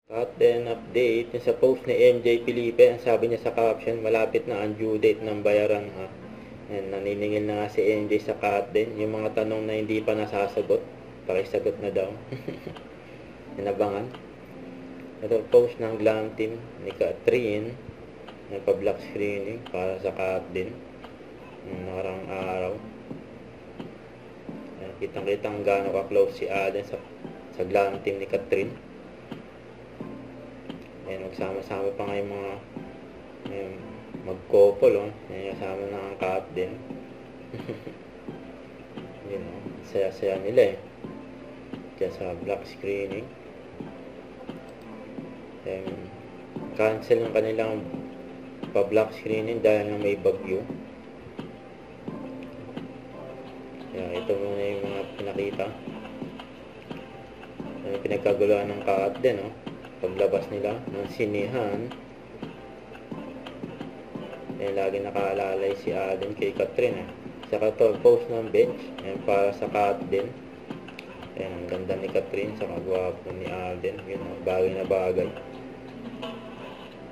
At then update yung sa post ni MJ Felipe, ang sabi niya sa caption, malapit na ang due date ng bayaran ha. And naniningil na nga si MJ sa cut din, yung mga tanong na hindi pa nasasagot, pakisagot na daw. Inabangan. Ito post ng Glam Team ni Catherine, nagpa-black screening para sa cut din. Nakarang araw. Kitang-kitang gaano ka-close si Alden sa Glam Team ni Catherine. Ayan, magsama-sama pa nga yung mga mag-couple, oh. Ayan, kasama na ang cut din. Yun, oh. Saya-saya nila eh. Kaya sa black screening. Ayan, cancel ang kanilang pa-black screening dahil na may bagyo. Ayan, ito muna yung mga pinakita. Ayan, pinagkaguluhan ng cut din, oh. Paglabas nila ng sinihan. Ayan, lagi nakaalalay si Alden kay Catherine. Saka to, post ng bench. Ayan, para sa cut din. Ayan, ang ganda ni Catherine sa kagwapo ni Alden. Yun, oh, bagay na bagay.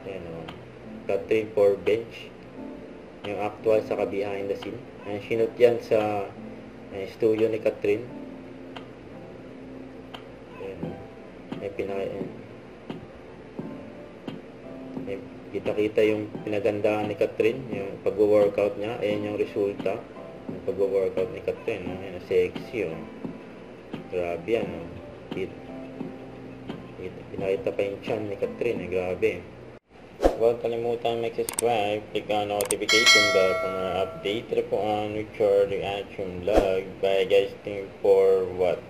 Ayan, oh. Catherine for bench. Yung actual saka behind the scene. Ayan, sinut yan sa studio ni Catherine. Ayan, oh. Kita-kita yung pinagandahan ni Catherine, yung pag-workout niya. Ayan yung resulta ng pag-workout ni Catherine, no? Ayan, sexy, oh. Grabe yan, oh. Pinakita pa yung chan ni Catherine, eh. Grabe. Huwag kalimutan mag-subscribe, click on notification bell para update rin po ang future reaction vlog. Bye guys, thank you for what